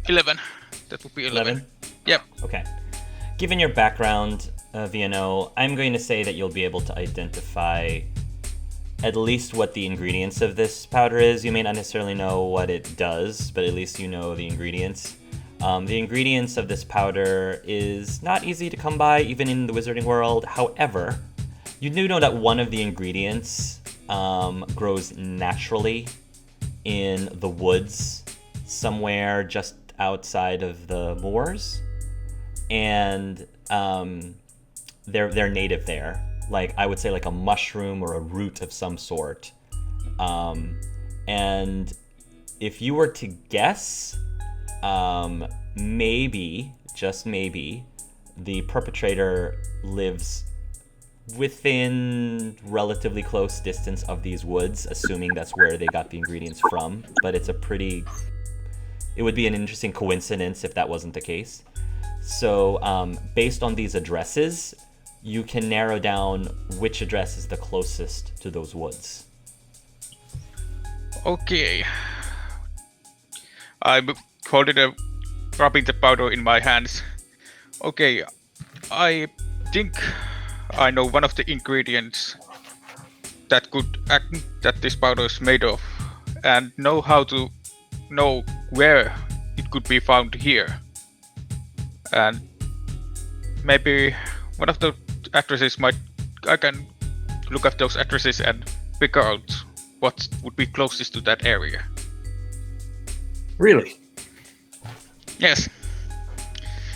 11. That would be 11. Yep. Okay. Given your background, VNO, I'm going to say that you'll be able to identify at least what the ingredients of this powder is. You may not necessarily know what it does, but at least you know the ingredients. The ingredients of this powder is not easy to come by, even in the wizarding world. However, you do know that one of the ingredients grows naturally in the woods somewhere just outside of the moors, and they're native there. Like, I would say like a mushroom or a root of some sort. And if you were to guess, maybe, just maybe, the perpetrator lives within relatively close distance of these woods, assuming that's where they got the ingredients from. But it would be an interesting coincidence if that wasn't the case. So based on these addresses, you can narrow down which address is the closest to those woods. Okay. I'm holding rubbing the powder in my hands. Okay, I think I know one of the ingredients that this powder is made of, and know how to know where it could be found here. And maybe one of the addresses I can look at those addresses and pick out what would be closest to that area. Really? Yes.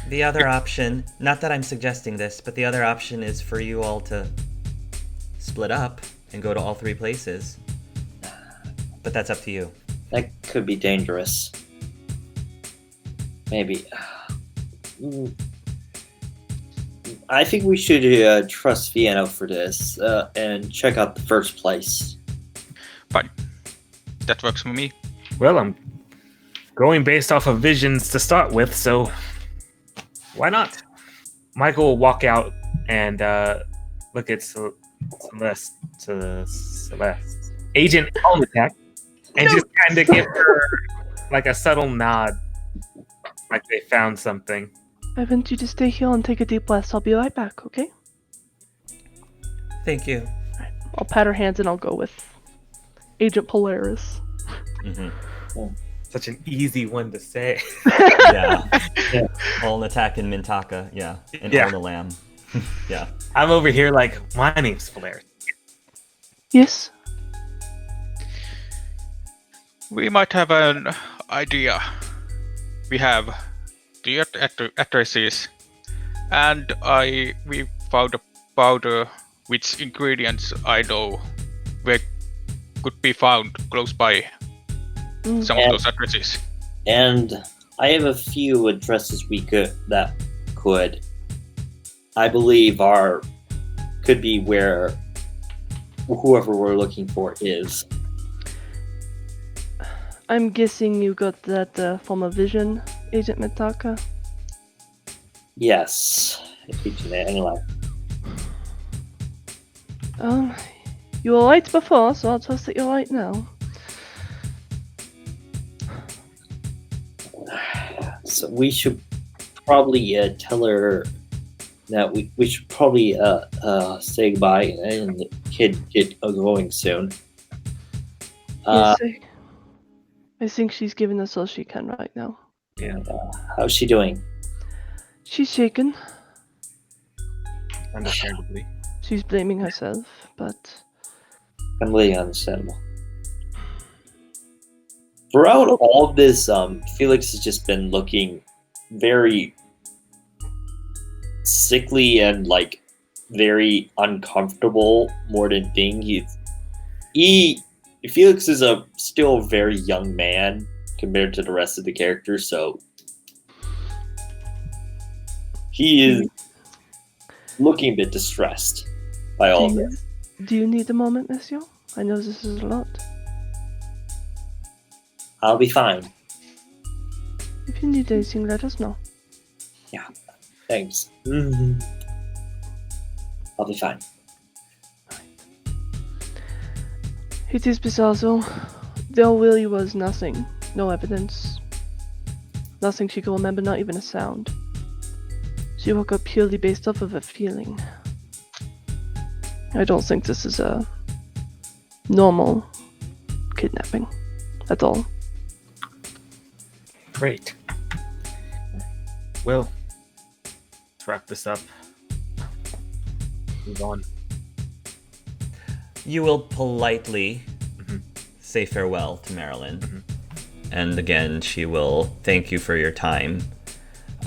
The other option, not that I'm suggesting this, but the other option is for you all to split up and go to all three places. But that's up to you. That could be dangerous. Maybe. I think we should trust Vienna for this and check out the first place. Fine. That works for me. Well, I'm going based off of visions to start with, so why not? Michael will walk out and look at Celeste, Agent Almatak, and just kind of give her like a subtle nod, like they found something. I want you to stay here and take a deep breath. I'll be right back, okay? Thank you. Right. I'll pat her hands and I'll go with Agent Polaris. Mm-hmm. Such an easy one to say. Yeah. Alnatak and Mintaka, yeah. And Alnalam. Yeah. I'm over here like, my name's Polaris. Yes? We might have an idea. We have the addresses, and we found a powder which ingredients I know where could be found close by some of those addresses. And I have a few addresses that could, I believe, could be where whoever we're looking for is. I'm guessing you got that from a vision, Agent Mitaka? Yes. Anyway. You were right before, so I'll trust that you're right now. So we should probably tell her that we should probably say goodbye and the kid get going soon. Yes, I think she's giving us all she can right now. Yeah. How's she doing? She's shaken. Understandably. She's blaming herself, but... Completely understandable. Throughout all of this, Felix has just been looking very sickly and like very uncomfortable more than anything. Felix is still a very young man compared to the rest of the characters, so he is looking a bit distressed by all this. Do you need a moment, Monsieur? I know this is a lot. I'll be fine. If you need anything, let us know. Yeah, thanks. Mm-hmm. I'll be fine. It is bizarre though. There really was nothing. No evidence. Nothing she can remember, not even a sound. She woke up purely based off of a feeling. I don't think this is a normal kidnapping at all. Great. Well, let's wrap this up. Move on. You will politely say farewell to Marilyn. And again, she will thank you for your time.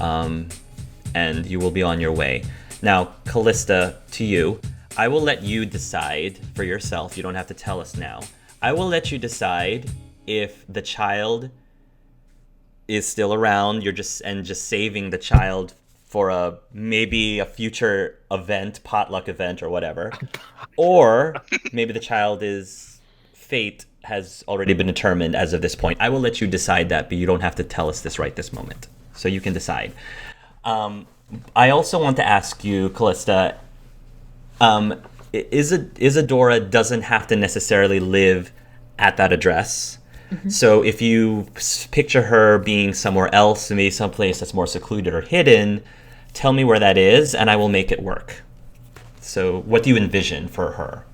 And you will be on your way. Now, Callista, to you, I will let you decide for yourself. You don't have to tell us now. I will let you decide if the child is still around. You're just saving the child for maybe a future event, potluck event or whatever. Or maybe the child's fate has already been determined as of this point. I will let you decide that, but you don't have to tell us this right this moment. So you can decide. I also want to ask you, Callista, Isadora doesn't have to necessarily live at that address. So if you picture her being somewhere else, maybe someplace that's more secluded or hidden, tell me where that is, and I will make it work. So what do you envision for her?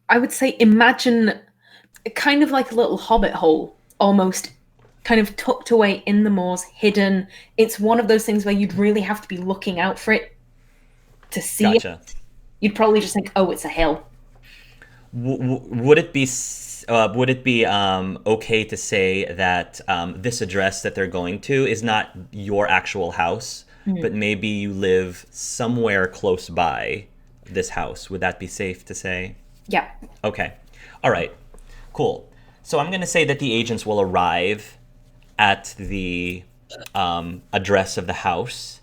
I would say imagine kind of like a little hobbit hole, almost kind of tucked away in the moors, hidden. It's one of those things where you'd really have to be looking out for it to see Gotcha. it. You'd probably just think, oh, it's a hill. Would it be okay to say that this address that they're going to is not your actual house, but maybe you live somewhere close by this house? Would that be safe to say? Yeah. Okay. All right. Cool. So I'm going to say that the agents will arrive at the address of the house,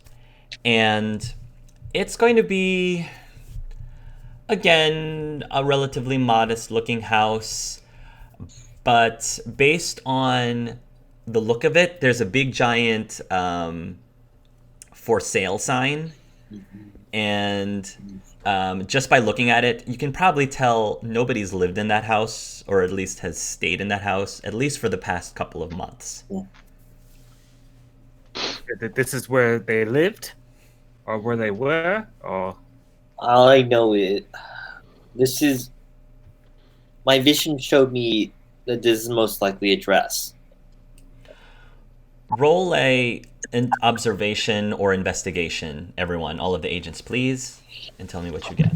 and it's going to be, again, a relatively modest-looking house, but based on the look of it, there's a big, giant for sale sign, and just by looking at it, you can probably tell nobody's lived in that house, or at least has stayed in that house, at least for the past couple of months. This is where they lived? Or where they were? Or... All I know is this is my vision showed me that this is the most likely address. Roll an observation or investigation, everyone, all of the agents, please, and tell me what you get.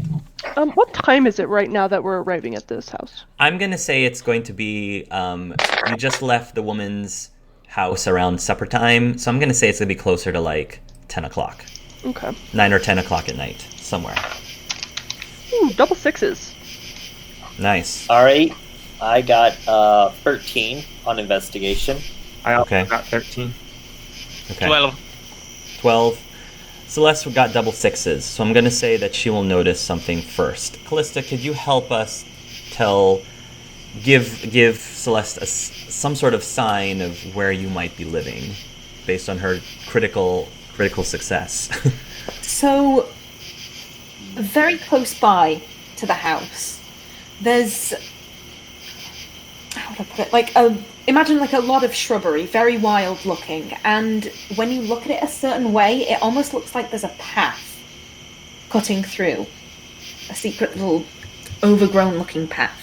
What time is it right now that we're arriving at this house? I'm going to say it's going to be, you just left the woman's house around supper time, so I'm going to say it's going to be closer to like 10 o'clock. Okay. 9 or 10 o'clock at night, somewhere. Ooh, double sixes. Nice. All right, I got 13 on investigation. I also Okay. got 13. Okay. 12. Celeste got double sixes, so I'm going to say that she will notice something first. Callista, could you help us give Celeste some sort of sign of where you might be living, based on her critical success? So, very close by to the house, there's, how would I put it, like imagine like a lot of shrubbery, very wild looking, and when you look at it a certain way, it almost looks like there's a path cutting through, a secret little overgrown looking path.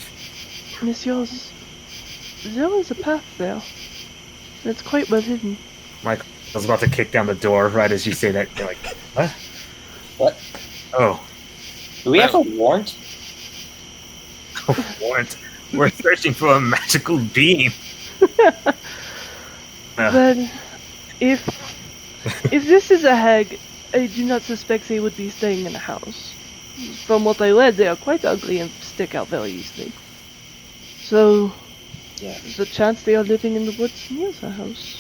Messieurs, there is a path there. It's quite well hidden. Mike, I was about to kick down the door right as you say that. You're like, what? What? Oh, Do we have a warrant? warrant. We're searching for a magical beam. But if this is a hag, I do not suspect they would be staying in a house. From what I read, they are quite ugly and stick out very easily. So, Yeah. there's a chance they are living in the woods near the house.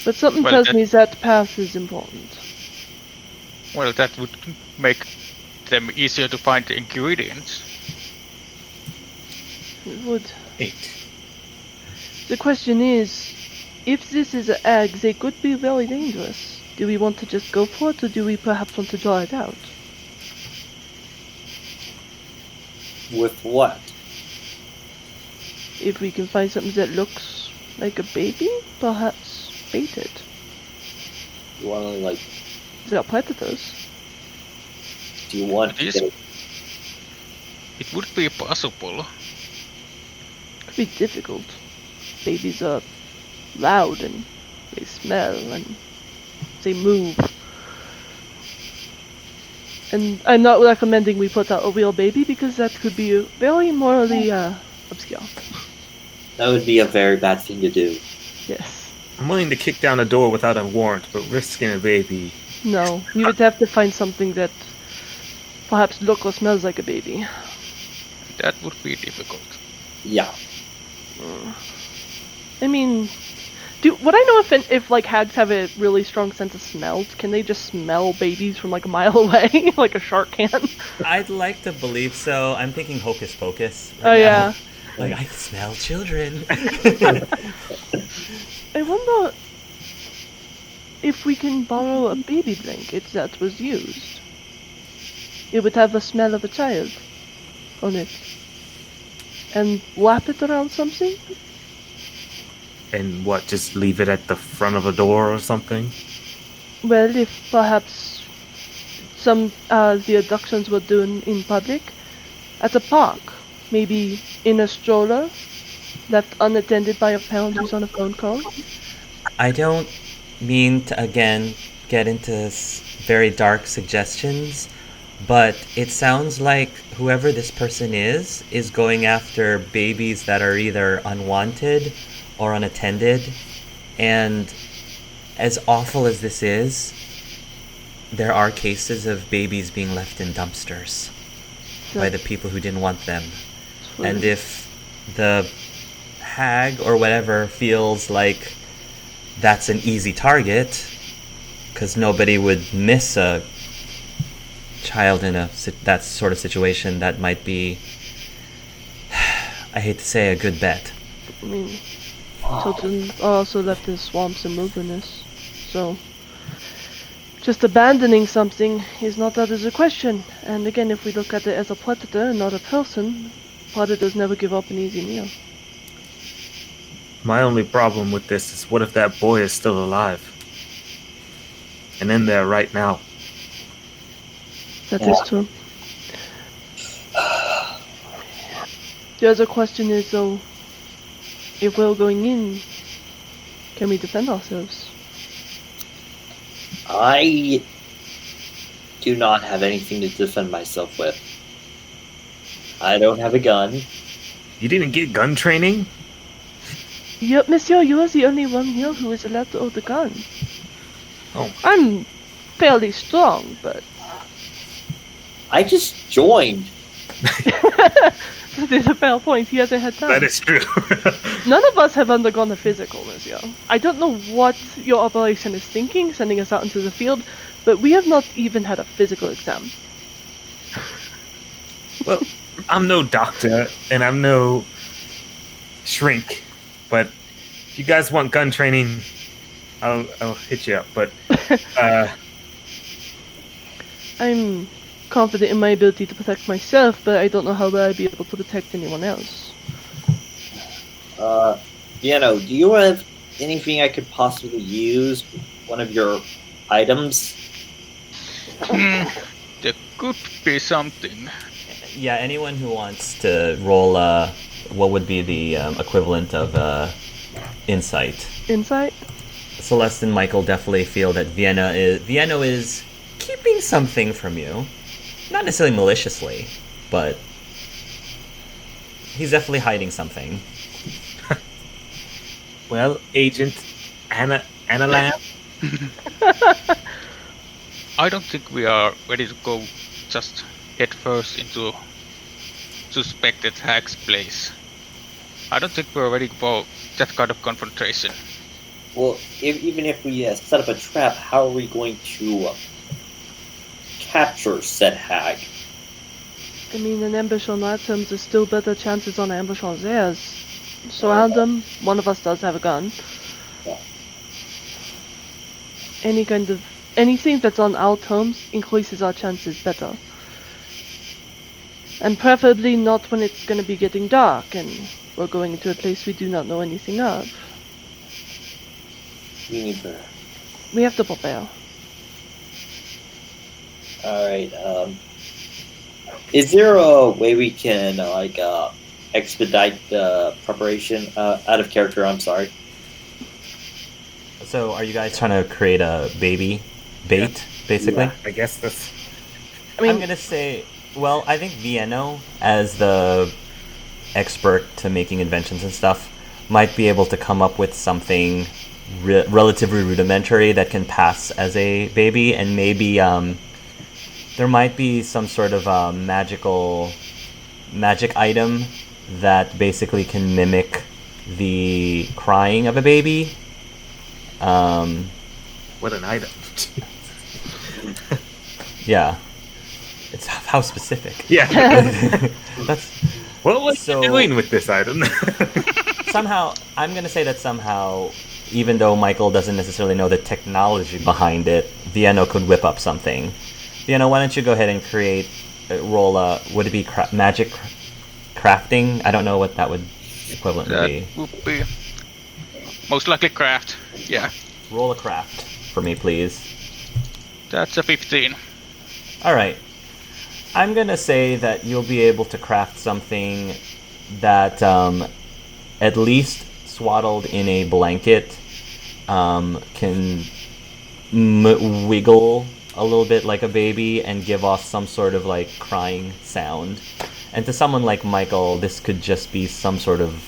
But something Well, tells that- me that path is important. Well, that would make them easier to find the ingredients. It would. 8. The question is, if this is a hag, they could be very dangerous. Do we want to just go for it, or do we perhaps want to draw it out? With what? If we can find something that looks like a baby, perhaps. baited. You want to like? They are predators. Do you want? It is- to get It would be possible. Could be difficult. Babies are loud and they smell and they move. And I'm not recommending we put out a real baby because that could be very morally obscure. That would be a very bad thing to do. Yes. I'm willing to kick down a door without a warrant, but risking a baby. No, we would have to find something that perhaps looks or smells like a baby. That would be difficult. Yeah. I mean, would I know if like hags have a really strong sense of smell? Can they just smell babies from like a mile away, like a shark can? I'd like to believe so. I'm thinking hocus pocus. Oh yeah. Like, I smell children. I wonder if we can borrow a baby blanket that was used. It would have the smell of a child on it. And wrap it around something? And what, just leave it at the front of a door or something? Well, if perhaps some the abductions were done in public, at a park, maybe in a stroller, left unattended by a parent who's on a phone call. I don't mean to, again, get into very dark suggestions, but it sounds like whoever this person is going after babies that are either unwanted or unattended. And as awful as this is, there are cases of babies being left in dumpsters by the people who didn't want them. And if the hag or whatever feels like that's an easy target, because nobody would miss a child in that sort of situation, that might be, I hate to say, a good bet. I mean, children are also left in swamps and wilderness, so just abandoning something is not out of the question. And again, if we look at it as a predator and not a person, predators never give up an easy meal. My only problem with this is what if that boy is still alive? And in there right now. That is true. The other question is, though, if we're going in, can we defend ourselves? I do not have anything to defend myself with. I don't have a gun. You didn't get gun training? Yep, monsieur, you are the only one here who is allowed to hold a gun. Oh. I'm fairly strong, but... I just joined. That is a fair point, he hasn't had time. That is true. None of us have undergone a physical, monsieur. I don't know what your operation is thinking, sending us out into the field, but we have not even had a physical exam. Well, I'm no doctor, and I'm no shrink, but if you guys want gun training, I'll hit you up, but I'm confident in my ability to protect myself, but I don't know how well I'd be able to protect anyone else. Do you have anything I could possibly use? One of your items? There could be something. Yeah, anyone who wants to roll what would be the equivalent of insight. Insight? Celeste and Michael definitely feel that Vienna is keeping something from you. Not necessarily maliciously, but he's definitely hiding something. well, Agent Anna Lamb. I don't think we are ready to go just head first into suspected hag's place. I don't think we're ready for that kind of confrontation. Well, even if we set up a trap, how are we going to capture said hag? I mean, an ambush on our terms is still better chances on an ambush on theirs. Surround them, one of us does have a gun. Yeah. Anything that's on our terms increases our chances better. And preferably not when it's going to be getting dark and we're going into a place we do not know anything of. Weenie. We have to prepare. Alright, is there a way we can, expedite the preparation? Out of character, I'm sorry. So, are you guys trying to create a baby bait, basically? Yeah, I guess that's. I mean, I'm gonna say, well, I think Vienno, as the expert to making inventions and stuff, might be able to come up with something relatively rudimentary that can pass as a baby, and maybe there might be some sort of magic item that basically can mimic the crying of a baby. What an item. Yeah. It's how specific. Yeah. That's What was So- you doing with this item? somehow, I'm going to say that somehow, even though Michael doesn't necessarily know the technology behind it, Vienno could whip up something. Vienno, why don't you go ahead and roll a, would it be magic crafting? I don't know what that would equivalent That be. would be most likely craft. Yeah, Roll a craft for me, please. that's a 15. Alright. I'm gonna say that you'll be able to craft something that, at least swaddled in a blanket, can wiggle a little bit like a baby and give off some sort of like crying sound. And to someone like Michael, this could just be some sort of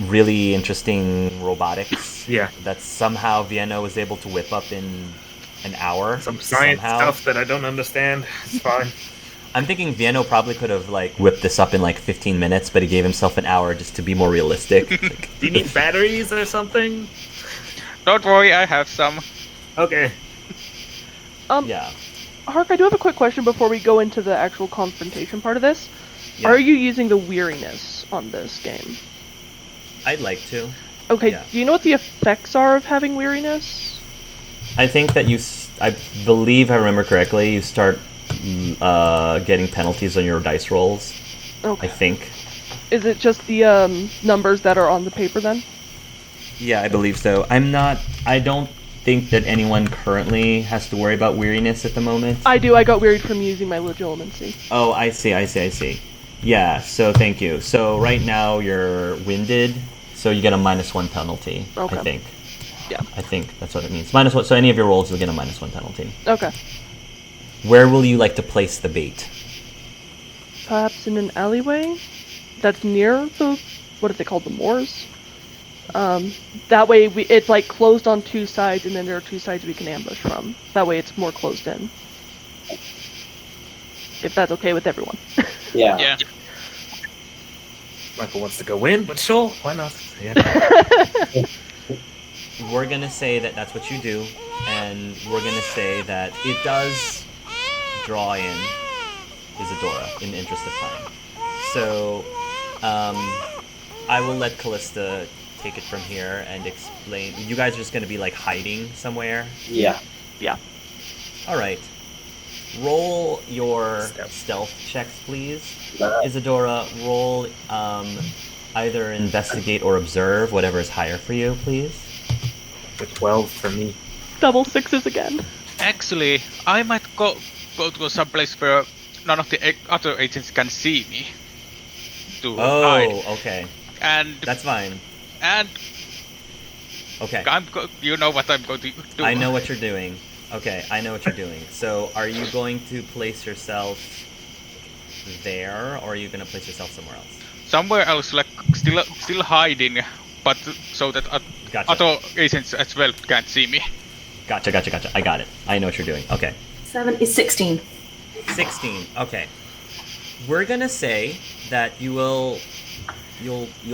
really interesting robotics Yeah. that somehow Vienna was able to whip up in an hour. Some science somehow. stuff that I don't understand. It's fine. I'm thinking Vienno probably could have like whipped this up in like 15 minutes, but he gave himself an hour just to be more realistic. Like, Do you need batteries or something? Don't worry, I have some. Okay. yeah. Hark, I do have a quick question before we go into the actual confrontation part of this. Yeah. Are you using the weariness on this game? I'd like to. Okay, Yeah. do you know what the effects are of having weariness? I think that I believe I remember correctly, you start getting penalties on your dice rolls. I Okay. think. Is it just the numbers that are on the paper then? Yeah, I believe so. I don't think that anyone currently has to worry about weariness at the moment. I do, I got wearied from using my legitimacy. Oh, I see. Yeah, so thank you. So right now you're winded, so you get a -1 penalty, Okay. I think. Yeah. I think that's what it means. -1, so any of your rolls you'll get a -1 penalty. Okay. Where will you like to place the bait? Perhaps in an alleyway that's near the, what are they called, the moors? That way it's like closed on two sides, and then there are two sides we can ambush from. That way it's more closed in. If that's okay with everyone. Yeah. Yeah. Michael wants to go in, but sure, why not? Yeah. We're gonna say that that's what you do, and we're gonna say that it does draw in Isadora in the interest of time. So, I will let Callista take it from here and explain. You guys are just gonna be like hiding somewhere. Yeah. Yeah. All right. Roll your stealth checks, please. Isadora, roll either investigate or observe, whatever is higher for you, please. The 12 for me. Double sixes again. Actually, I might go to some place where none of the other agents can see me. To hide. Oh, okay. And That's fine. Okay. you know what I'm going to do. I know what you're doing. Okay, I know what you're doing. So, are you going to place yourself there, or are you going to place yourself somewhere else? Somewhere else, like still hiding, but so that Gotcha. other agents as well can't see me. Gotcha. I got it. I know what you're doing. Okay. 7 is 16. 16. Okay. We're gonna say that you'll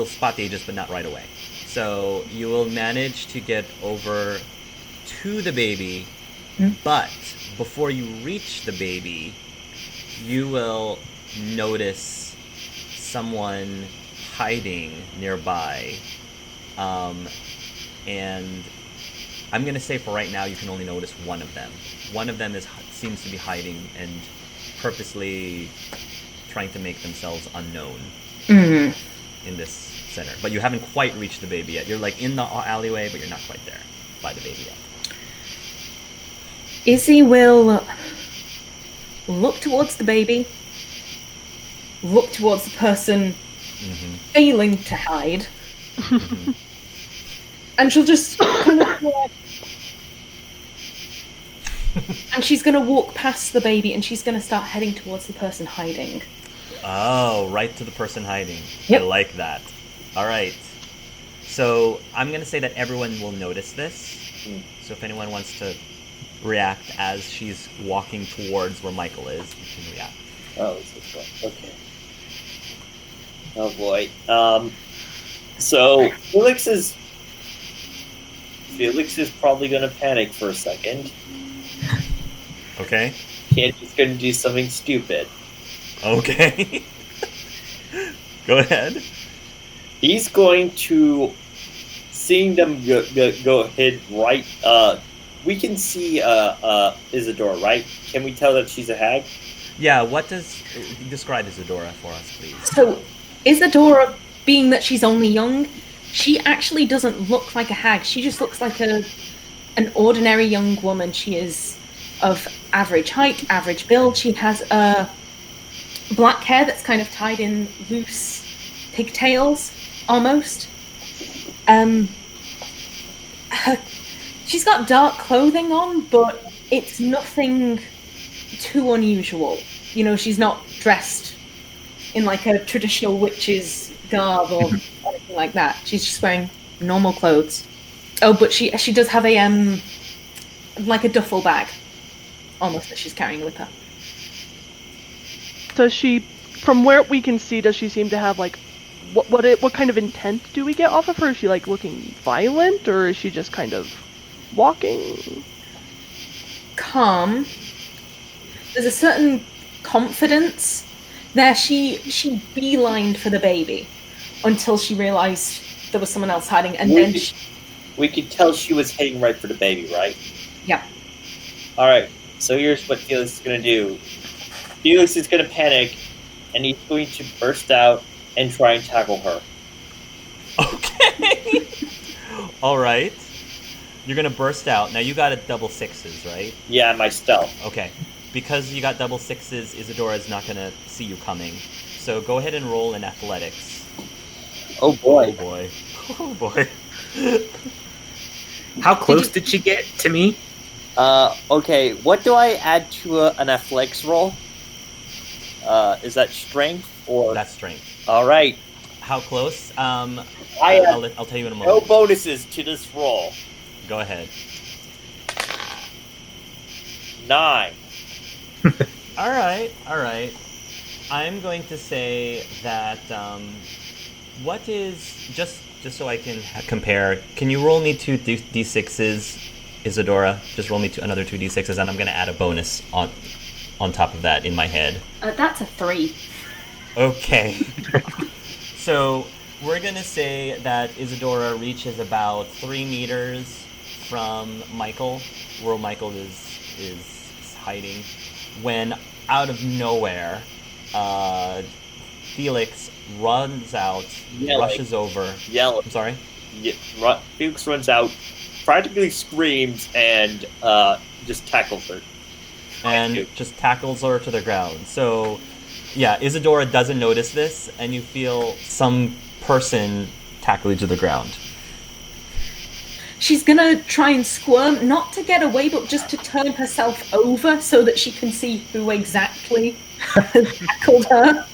spot the agents, but not right away. So you will manage to get over to the baby, but before you reach the baby, you will notice someone hiding nearby, and I'm gonna say for right now you can only notice one of them. One of them seems to be hiding and purposely trying to make themselves unknown. in this center, but you haven't quite reached the baby yet. You're like in the alleyway, but you're not quite there by the baby yet. Izzy will look towards the baby, look towards the person failing to hide, and she'll just kind of and she's going to walk past the baby and she's going to start heading towards the person hiding. Oh, right to the person hiding. Yep. I like that. All right. So I'm going to say that everyone will notice this. So if anyone wants to react as she's walking towards where Michael is, you can react. Oh, it's this one. Okay. Oh boy. So Felix is probably gonna panic for a second. Okay. He's gonna do something stupid. Okay. Go ahead. He's going to, seeing them go ahead right. We can see Isadora, right? Can we tell that she's a hag? Yeah, what does... Describe Isadora for us, please. So, Isadora, being that she's only young, she actually doesn't look like a hag. She just looks like an ordinary young woman. She is of average height, average build. She has black hair that's kind of tied in loose pigtails, almost. She's got dark clothing on, but it's nothing too unusual. You know, she's not dressed in like a traditional witch's garb or anything like that. She's just wearing normal clothes. Oh, but she does have a like a duffel bag, almost, that she's carrying with her. Does she, from where we can see, does she seem to have like, what kind of intent do we get off of her? Is she like looking violent, or is she just kind of walking? Calm. There's a certain confidence there. She beelined for the baby until she realized there was someone else hiding, and then we could tell she was heading right for the baby, right? Yeah. All right. So here's what Felix is gonna do. Felix is gonna panic, and he's going to burst out and try and tackle her. Okay. All right. You're gonna burst out. Now you got a double sixes, right? Yeah, my stealth. Okay. Because you got double sixes, Isadora's not gonna see you coming. So go ahead and roll in athletics. Oh boy. Oh boy. Oh boy. How close did she get to me? Okay. What do I add to an athletics roll? Is that strength or? That's strength. All right. How close? I'll tell you in a moment. no bonuses to this roll. Go ahead. 9. All right. I'm going to say that what is just so I can compare. Can you roll me 2 d6s, Isadora? Just roll me another 2 d6s, and I'm going to add a bonus on top of that in my head. That's a 3. Okay. So we're going to say that Isadora reaches about 3 meters from Michael, where Michael is hiding, when out of nowhere, Felix runs out, rushes over. Yelling. I'm sorry? Felix runs out, practically screams, and just tackles her. And just tackles her to the ground. So, yeah, Isadora doesn't notice this, and you feel some person tackle you to the ground. She's gonna try and squirm, not to get away, but just to turn herself over so that she can see who exactly tackled her.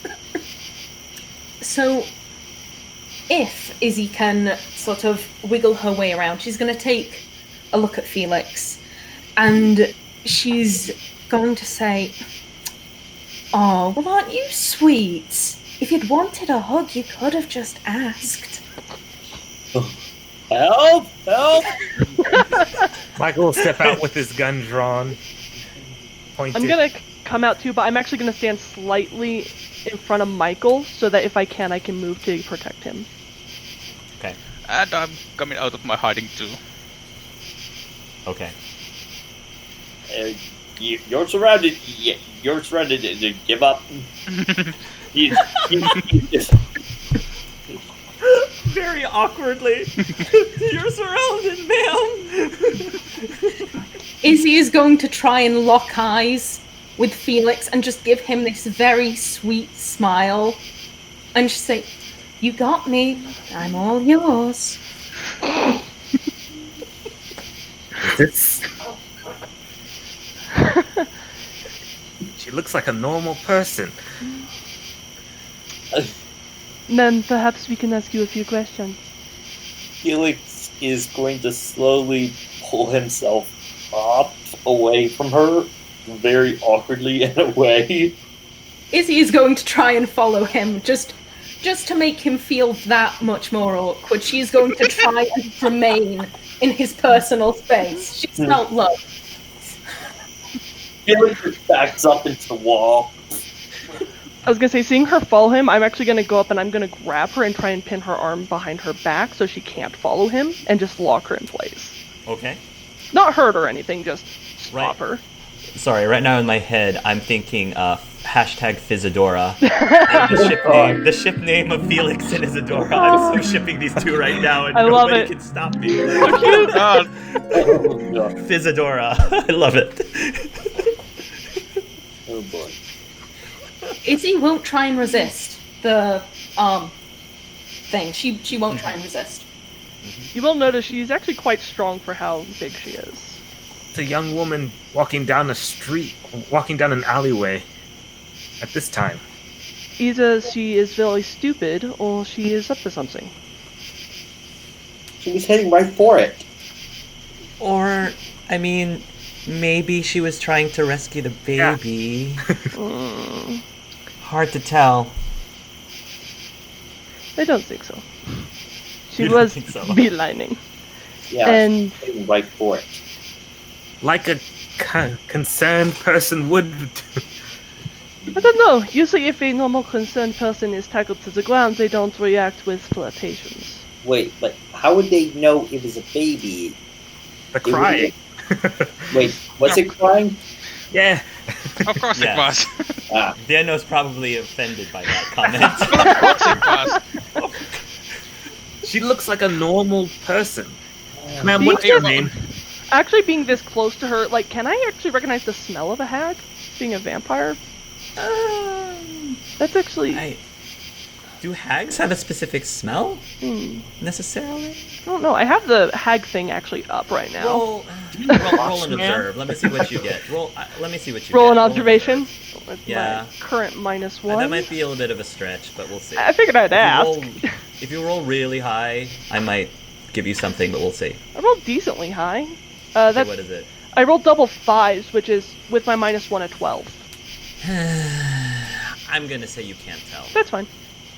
So, if Izzy can sort of wiggle her way around, she's gonna take a look at Felix, and she's going to say, "Oh, well, aren't you sweet? If you'd wanted a hug, you could have just asked." Help! Help! Michael will step out with his gun drawn. Pointed. I'm gonna come out too, but I'm actually gonna stand slightly in front of Michael so that if I can move to protect him. Okay. And I'm coming out of my hiding too. Okay. You're surrounded. You're surrounded. Give up. very awkwardly. You're surrounded, ma'am. Izzy is going to try and lock eyes with Felix and just give him this very sweet smile. And just say, "You got me. I'm all yours." This. She looks like a normal person. Then perhaps we can ask you a few questions. Felix is going to slowly pull himself up away from her, very awkwardly in a way. Izzy is going to try and follow him, just to make him feel that much more awkward. She's going to try and remain in his personal space. She's felt love. Felix just backs up into the wall. I was gonna say, seeing her follow him, I'm actually gonna go up and I'm gonna grab her and try and pin her arm behind her back so she can't follow him and just lock her in place. Okay. Not hurt or anything, just stop her. Sorry, right now in my head, I'm thinking hashtag Fizzadora. And the ship name of Felix and Isadora. I'm so shipping these two right now, and I love nobody it. can stop me. So cute! Oh, God. Fizzadora. I love it. Oh, boy. Izzy won't try and resist the thing. She won't try and resist. You will notice she's actually quite strong for how big she is. It's a young woman walking down a street, walking down an alleyway at this time. Either she is very stupid or she is up to something. She was heading right for it. Or, I mean, maybe she was trying to rescue the baby. Mm, Hard to tell. I don't think so. She You don't was think so? beelining. Yeah, And heading right for it. Like a concerned person would. I don't know. Usually if a normal concerned person is tackled to the ground, they don't react with flirtations. Wait, but how would they know it was a baby? The crying. Wait, was it crying? Yeah. Of course Yeah. it was. Ah, Dano's probably offended by that comment. Of course it was. She looks like a normal person. Ma'am, Being what's your just- name? Actually being this close to her, like, can I actually recognize the smell of a hag? Being a vampire? That's actually... Do hags have a specific smell, Hmm, necessarily? I don't know. I have the hag thing actually up right now. Roll and observe. Let me see what you get. Let me see what you Roll get. an observation? With Yeah. my current -1. That might be a little bit of a stretch, but we'll see. I figured I'd ask. If you roll really high, I might give you something, but we'll see. I rolled decently high. Okay, That's what is it? I rolled double 5s, which is with my -1 a 12. I'm gonna say you can't tell. That's fine.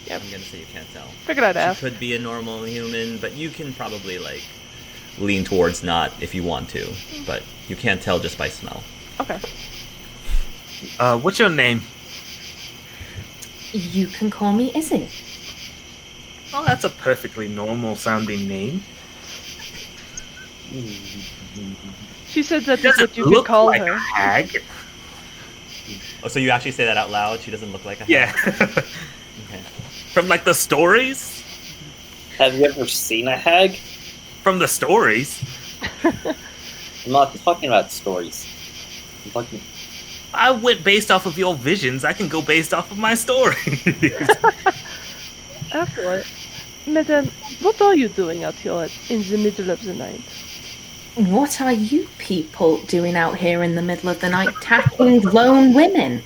Yep. I'm gonna say you can't tell. Figured I'd She ask. could be a normal human, but you can probably like lean towards not if you want to, but you can't tell just by smell. Okay. What's your name? You can call me Izzy. Oh, that's a perfectly normal sounding name. She said that is Doesn't what you could look call like her. a hag. Oh, so you actually say that out loud? She doesn't look like a hag? Yeah. Okay. From like the stories? have you ever seen a hag? From the stories? I'm not talking about stories. I'm talking. I went based off of your visions. I can go based off of my stories. Excellent. Madame, what are you doing out here in the middle of the night? What are you people doing out here in the middle of the night tackling lone women?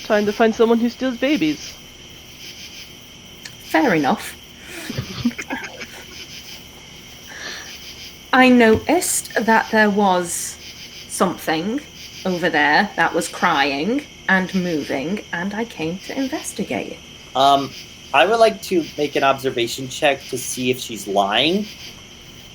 Trying to find someone who steals babies. Fair enough. I noticed that there was something over there that was crying and moving, and I came to investigate. I would like to make an observation check to see if she's lying.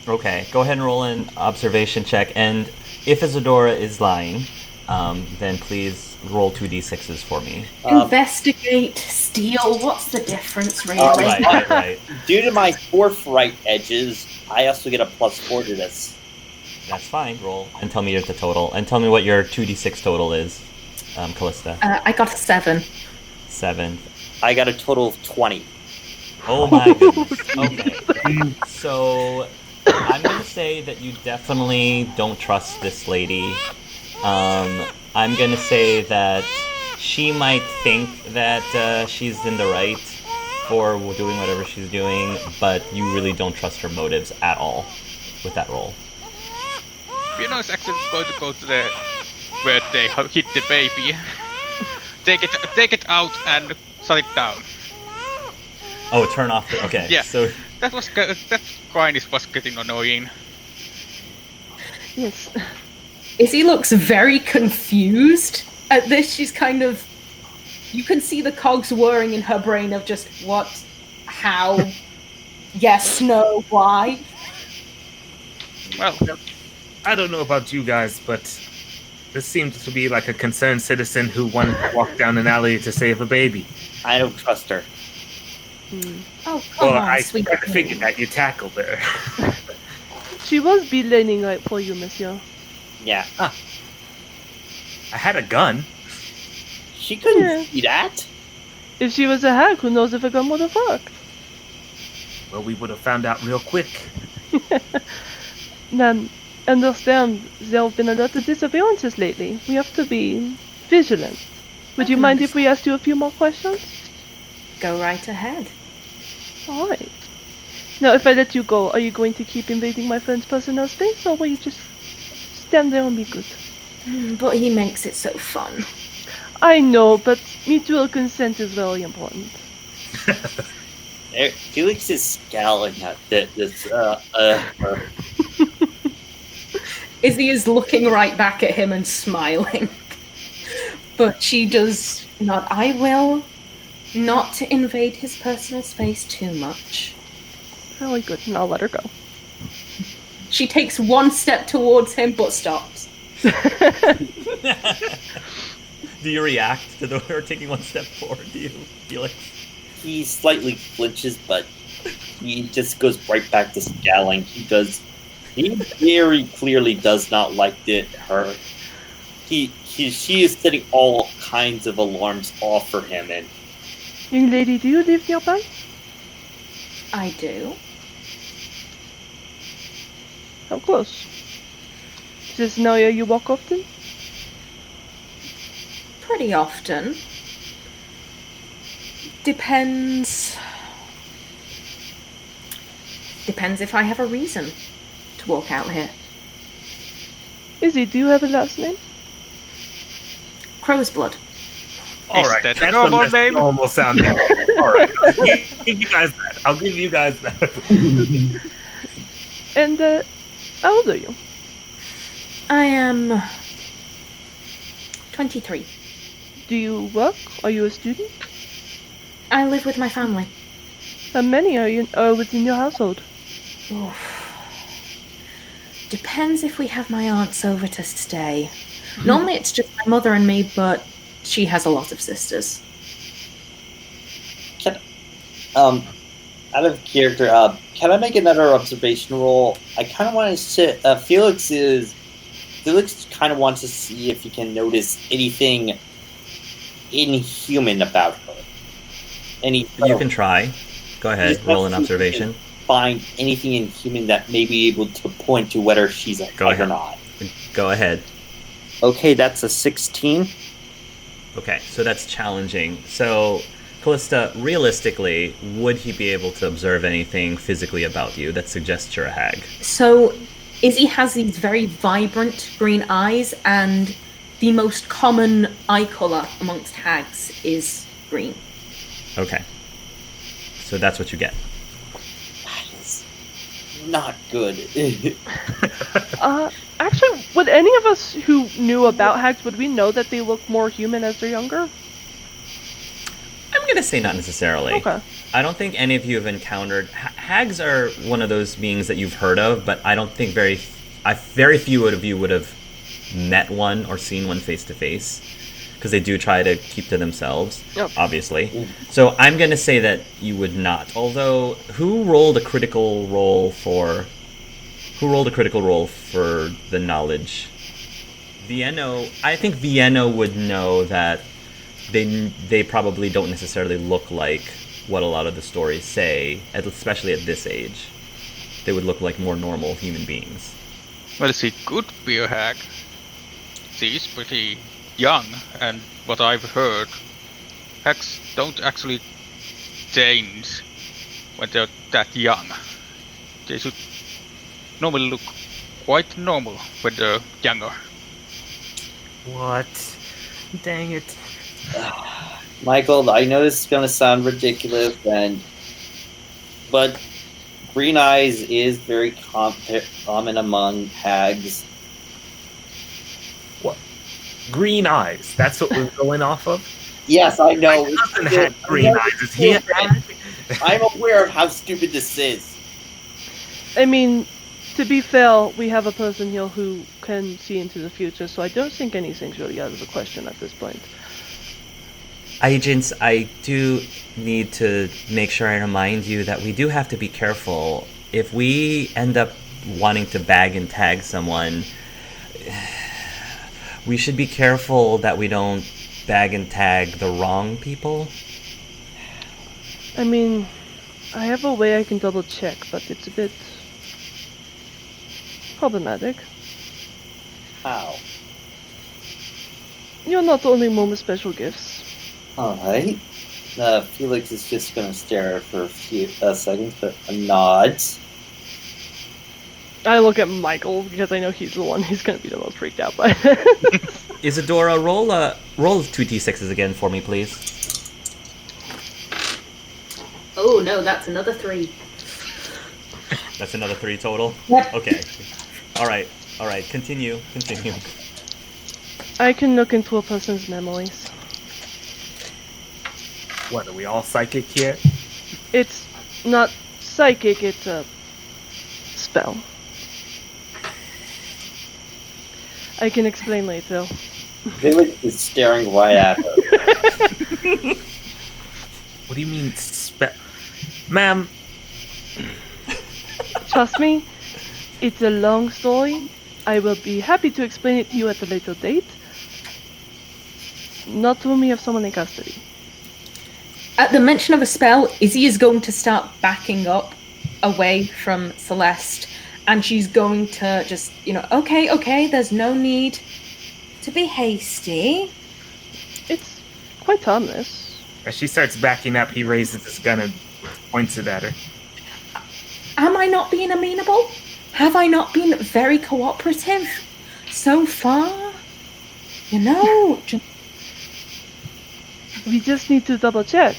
Okay, go ahead and roll an observation check, and if Isadora is lying, then please roll 2d6s for me. Investigate, steal, what's the difference, really? Right. Due to my forthright edges, I also get a +4 to this. That's fine. Roll and tell me the total, and tell me what your 2d6 total is, Callista. I got a 7. 7. I got a total of 20. Oh my goodness. Okay. So I'm gonna say that you definitely don't trust this lady. I'm gonna say that she might think that she's in the right for doing whatever she's doing, but you really don't trust her motives at all with that role. Fiona is actually going to go to the where they hit the baby, take it out and shut it down. Oh, turn off the... Okay, Yeah. so... That grind was getting annoying. Yes. Izzy looks very confused at this. She's kind of... You can see the cogs whirring in her brain of just what, how, yes, no, why. Well, I don't know about you guys, but this seems to be like a concerned citizen who wanted to walk down an alley to save a baby. I don't trust her. Oh, come Well, on, I sweet. kind of figured that you tackled her. She was beelining right for you, monsieur. Yeah. I had a gun. She couldn't Yeah. see that. If she was a hag, who knows if a gun would have worked? Well, we would have found out real quick. Now, understand, there have been a lot of disappearances lately. We have to be vigilant. Would you mind if we asked you a few more questions? Go right ahead. Alright. Now, if I let you go, are you going to keep invading my friend's personal space, or will you just stand there and be good? But he makes it so fun. I know, but mutual consent is very important. Felix is scowling at this. Izzy is looking right back at him and smiling. But she does not. I will not invade his personal space too much. Very good, and I'll let her go. She takes one step towards him but stops. Do you react to her taking one step forward? Do you, Felix? He slightly flinches, but he just goes right back to scowling. He very clearly does not like her. She is setting all kinds of alarms off for him, and Young lady, do you live nearby? I do. How close? Is this an area you walk often? Pretty often. Depends if I have a reason to walk out here. Izzy, do you have a last name? Crow's blood. All right, that a that's normal the most name? normal sounding. All right, I'll give you guys that. I'll give you guys that. And, how old are you? I am 23. Do you work? Are you a student? I live with my family. How many are within your household? Depends if we have my aunts over to stay. Normally it's just my mother and me, but she has a lot of sisters. out of character, can I make another observation roll? I kind of want to sit. Felix kind of wants to see if he can notice anything inhuman about her. You can try. Go ahead, roll an observation. Find anything inhuman that may be able to point to whether she's a Go hag or ahead. not. Go ahead. Okay, that's a 16. Okay, so that's challenging. So, Callista, realistically, would he be able to observe anything physically about you that suggests you're a hag? So, Izzy has these very vibrant green eyes, and the most common eye colour amongst hags is green. Okay. So that's what you get. That is not good. Actually, would any of us who knew about hags, would we know that they look more human as they're younger? I'm gonna say not necessarily. Okay. I don't think any of you have encountered... Hags are one of those beings that you've heard of, but I don't think very few of you would have met one or seen one face to face, because they do try to keep to themselves, Yep. obviously. So I'm gonna say that you would not. Although, who rolled a critical roll for the knowledge? Vienno. I think Vienno would know that they probably don't necessarily look like what a lot of the stories say, especially at this age. They would look like more normal human beings. Well, she could be a hag. She is pretty young, and what I've heard, hags don't actually change when they're that young. They should normally look quite normal when they're younger. What? Dang it. Michael, I know this is going to sound ridiculous, but green eyes is very common among hags. Green eyes. That's what we're going off of? Yes, I know. My cousin had green eyes. Is he a hag? I'm aware of how stupid this is. I mean, to be fair, we have a person here who can see into the future, so I don't think anything's really out of the question at this point. Agents, I do need to make sure I remind you that we do have to be careful. If we end up wanting to bag and tag someone, we should be careful that we don't bag and tag the wrong people. I mean, I have a way I can double check, but it's a bit problematic. How? You're not the only one with special gifts. Alright. Felix is just going to stare for a few seconds, but nods. I look at Michael because I know he's the one who's going to be the most freaked out by it. Isadora, roll 2d6s again for me, please. Oh no, that's another 3. That's another 3 total? Yep. Okay. Alright, continue. I can look into a person's memories. What, are we all psychic here? It's not psychic, it's a spell. I can explain later. Felix is staring right at her. What do you mean, Ma'am, Trust me, it's a long story. I will be happy to explain it to you at a later date. Not when we have someone in custody. At the mention of a spell, Izzy is going to start backing up away from Celeste, and she's going to just, okay, there's no need to be hasty. It's quite harmless. as she starts backing up, he raises his gun and points it at her. Am I not being amenable? Have I not been very cooperative so far? We just need to double check.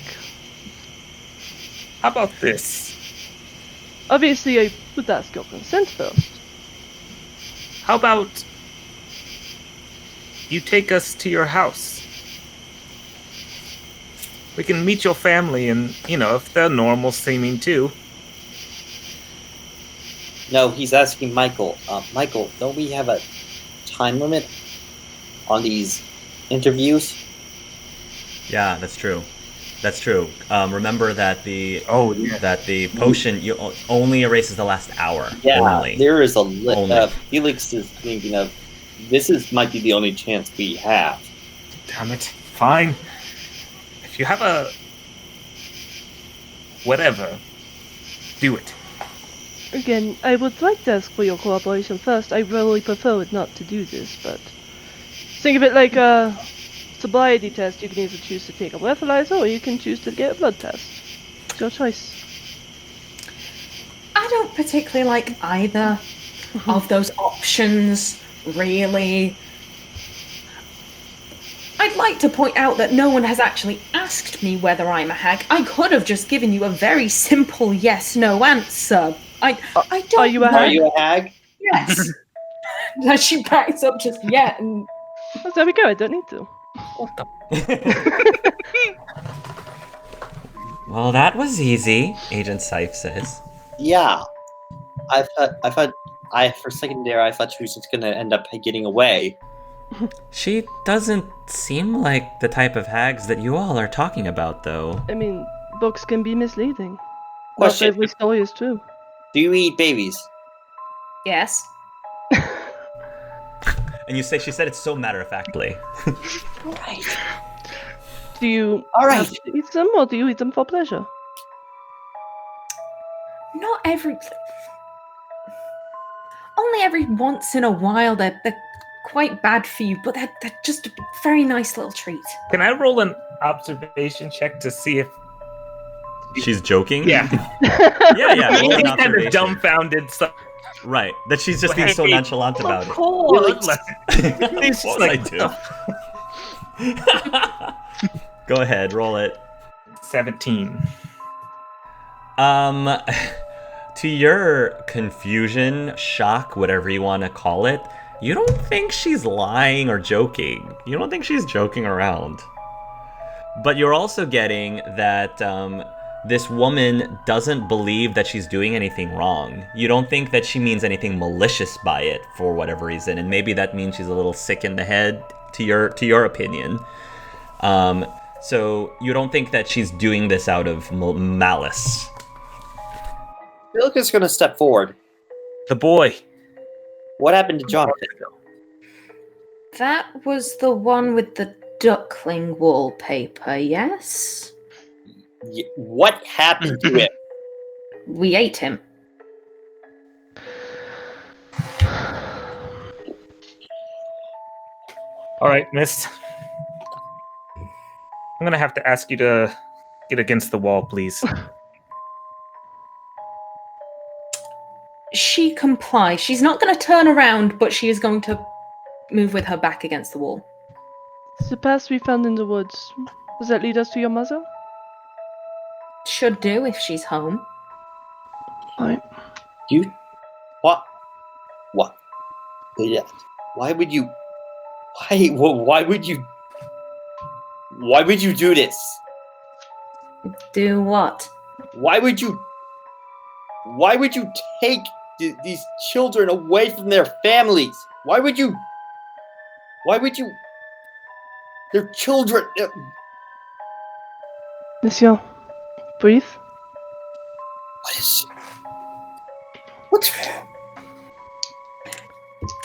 How about this? Obviously, I would ask your consent first. How about you take us to your house? We can meet your family and, if they're normal seeming too. No, he's asking Michael. Michael, don't we have a time limit on these interviews? Yeah, that's true. Remember that the potion only erases the last hour. Yeah, only. there is a Only. Felix is thinking of this might be the only chance we have. Damn it. Fine. If you have a... whatever, do it. Again, I would like to ask for your cooperation first. I really prefer not to do this, but... Think of it like a sobriety test. You can either choose to take a breathalyzer, or you can choose to get a blood test. It's your choice. I don't particularly like either of those options, really. I'd like to point out that no one has actually asked me whether I'm a hag. I could have just given you a very simple yes/no answer. I don't. Are you a Are hag? you a hag? Yes. Now she backs up just yet, and Oh, there we go. I don't need to. Well, that was easy, Agent Syph says. Yeah. I thought for a second there I thought she was just gonna end up getting away. She doesn't seem like the type of hags that you all are talking about, though. I mean, books can be misleading. Question. Not every story is true. Do you eat babies? yes. And she said it so matter-of-factly. Right. Do you All right. have to eat them, or do you eat them for pleasure? not every. Only every once in a while they're quite bad for you, but they're just a very nice little treat. Can I roll an observation check to see if? She's joking? Yeah. Yeah. Roll an He's kind of observation. dumbfounded. So Right. That she's just being so nonchalant about Of it. course. he's What just was I like, do? Go ahead, roll it. 17. To your confusion, shock, whatever you want to call it, you don't think she's lying or joking. You don't think she's joking around. But you're also getting that this woman doesn't believe that she's doing anything wrong. You don't think that she means anything malicious by it for whatever reason, and maybe that means she's a little sick in the head to your opinion. So you don't think that she's doing this out of malice. Bilka's gonna step forward. The boy. What happened to Jonathan? That was the one with the duckling wallpaper, yes? What happened to him? We ate him. All right, miss. I'm gonna have to ask you to get against the wall, please. She complies. She's not going to turn around, but she is going to move with her back against the wall. The path we found in the woods. Does that lead us to your mother? Should do if she's home. Alright. You? What? What? Yeah. Why would you? Why would you? Why would you do this? Do what? Why would you? Why would you take these children away from their families? Why would you? They're children. Monsieur, breathe. What's wrong?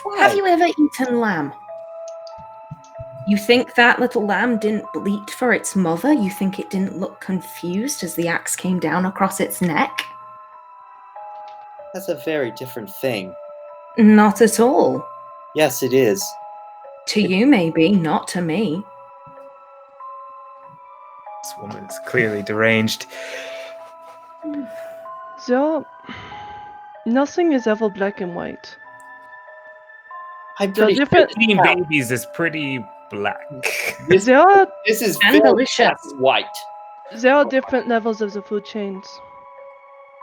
Why? Have you ever eaten lamb? You think that little lamb didn't bleat for its mother? You think it didn't look confused as the axe came down across its neck? That's a very different thing. Not at all. Yes, it is. To you, maybe, not to me. This woman is clearly deranged. So, nothing is ever black and white. I'm There are pretty different. Eating babies is pretty black. There are This is And very delicious. black and white. There are different levels of the food chains.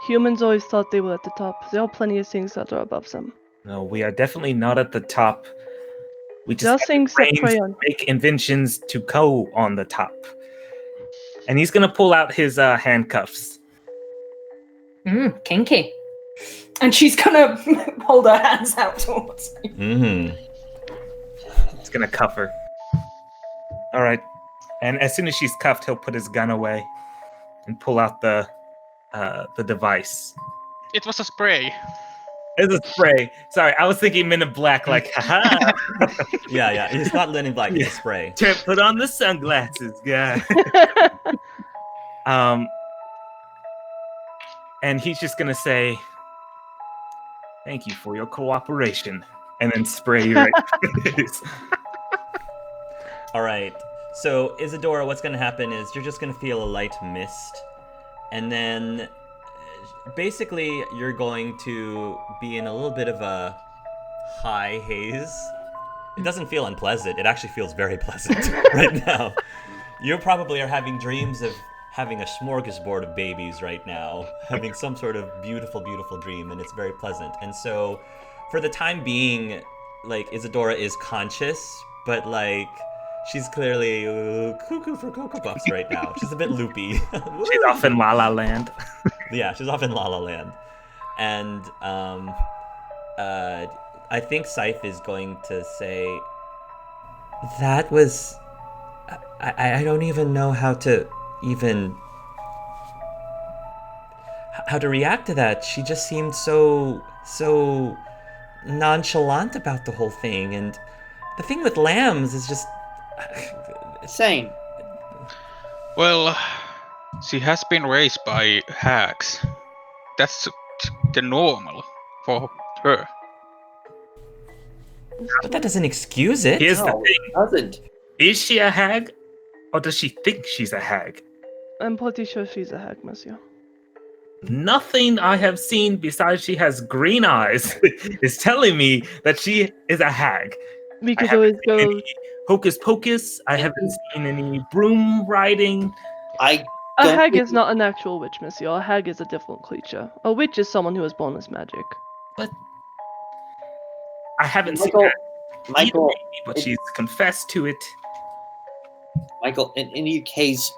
Humans always thought they were at the top. There are plenty of things that are above them. No, we are definitely not at the top. We just There are have things that brains prey to on. make inventions to go on the top. And he's gonna pull out his handcuffs. Kinky. And she's gonna hold her hands out towards me. Mm-hmm. He's gonna cuff her. All right. And as soon as she's cuffed, he'll put his gun away and pull out the device. It was a spray. It's a spray. Sorry, I was thinking Men in Black, like, haha. Yeah. It's not Men in Black, it's a spray. Put on the sunglasses, guy. And he's just gonna say, "Thank you for your cooperation," and then spray you right in the face. All right. So, Isadora, what's going to happen is you're just going to feel a light mist. And then, basically, you're going to be in a little bit of a high haze. It doesn't feel unpleasant. It actually feels very pleasant right now. You probably are having dreams of having a smorgasbord of babies right now, having some sort of beautiful, beautiful dream, and it's very pleasant. And so, for the time being, like, Isadora is conscious, but, like, she's clearly cuckoo for Cocoa Puffs right now. She's a bit loopy. She's off in La La Land. Yeah, she's off in La La Land. And I think Scythe is going to say, that was... I don't even know how to react to that. She just seemed so nonchalant about the whole thing. And the thing with lambs is just... Same. Well, she has been raised by hags. That's the normal for her. But that doesn't excuse it. Here's the No, thing. it doesn't. Is she a hag? Or does she think she's a hag? I'm pretty sure she's a hag, monsieur. Nothing I have seen besides she has green eyes is telling me that she is a hag. We I could haven't always seen go. any hocus pocus. I haven't seen any broom riding. I A don't hag think- is not an actual witch, monsieur. A hag is a different creature. A witch is someone who is born as magic. But I haven't seen Michael, her Michael, but she's confessed to it. Michael. In any case,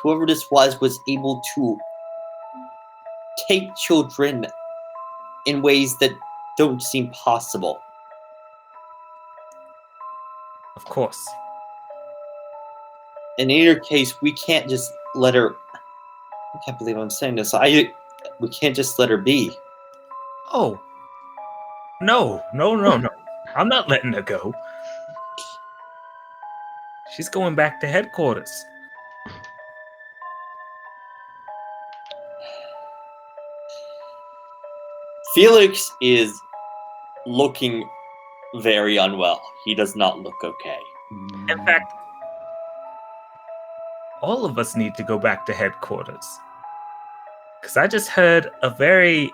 whoever this was able to take children in ways that don't seem possible. Of course. In either case, we can't just let her. I can't believe I'm saying this. We can't just let her be. Oh. No. I'm not letting her go. She's going back to headquarters. Felix is looking very unwell. He does not look okay. In fact, all of us need to go back to headquarters. Because I just heard a very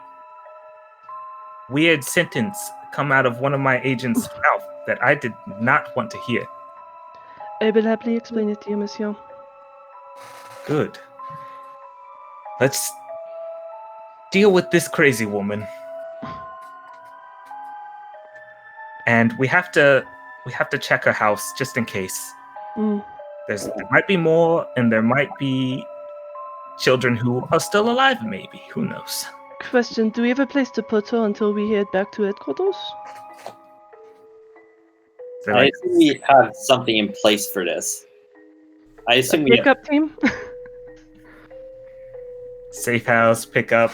weird sentence come out of one of my agents' mouth that I did not want to hear. I will happily explain it to you, monsieur. Good. Let's deal with this crazy woman. And we have to check her house just in case. Mm. There might be more, and there might be children who are still alive, maybe. Who knows? Question, do we have a place to put her until we head back to headquarters? They're I like, assume we have something in place for this. I A assume we pickup team? safe house, pickup.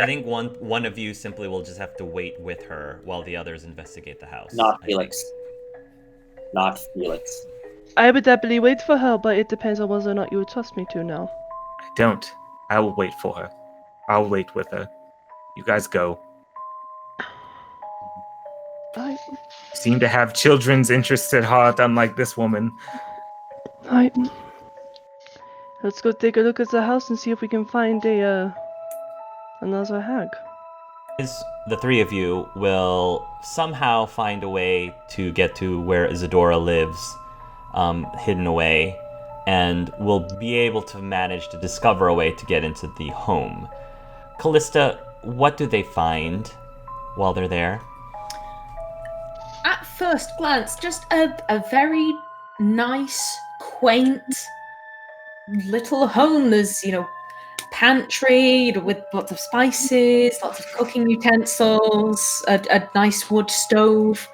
I think one of you simply will just have to wait with her while the others investigate the house. not I Felix. Not Felix. I would happily wait for her, but it depends on whether or not you would trust me to now. I don't. I will wait for her. I'll wait with her. You guys go. I, Seem to have children's interests at heart, unlike this woman. Let's go take a look at the house and see if we can find another hag. The three of you will somehow find a way to get to where Isadora lives, hidden away, and will be able to manage to discover a way to get into the home. Callista, what do they find while they're there? At first glance, just a very nice, quaint little home. There's, pantry with lots of spices, lots of cooking utensils, a nice wood stove.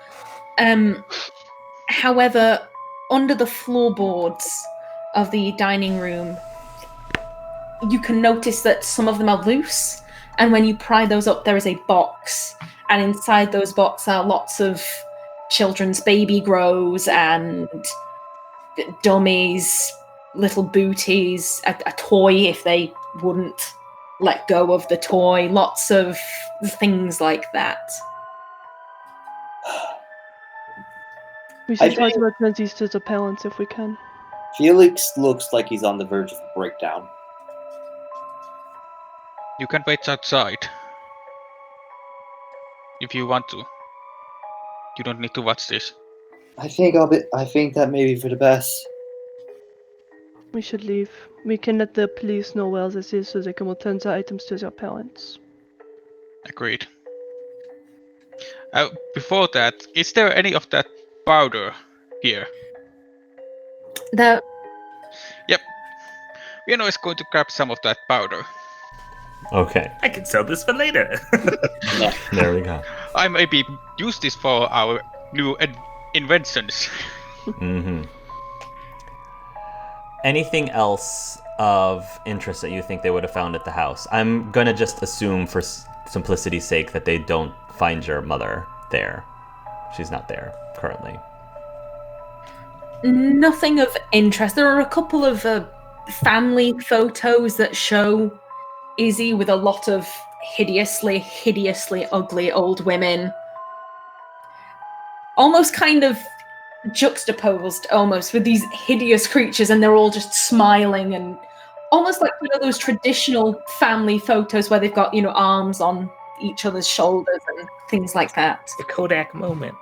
However, under the floorboards of the dining room, you can notice that some of them are loose, and when you pry those up, there is a box, and inside those boxes are lots of children's baby grows and dummies, little booties, a toy if they wouldn't let go of the toy, lots of things like that. We should try think- to return these to the parents if we can. Felix looks like he's on the verge of a breakdown. You can wait outside. If you want to. You don't need to watch this. I think that may be for the best. We should leave. We can let the police know where this is so they can return the items to their parents. Agreed. Before that, is there any of that powder here? The We are always going to grab some of that powder. Okay, I can sell this for later. there we go. I maybe use this for our new inventions. Mm-hmm. Anything else of interest that you think they would have found at the house? I'm gonna just assume, for simplicity's sake, that they don't find your mother there. She's not there currently. nothing of interest. There are a couple of family photos that show Izzy with a lot of hideously ugly old women. Almost kind of juxtaposed almost with these hideous creatures, and they're all just smiling and almost like those traditional family photos where they've got arms on each other's shoulders and things like that. The Kodak moment.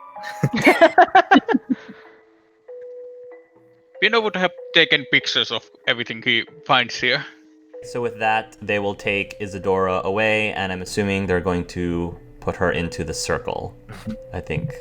Pino would have taken pictures of everything he finds here. So with that, they will take Isadora away, and I'm assuming they're going to put her into the circle. I think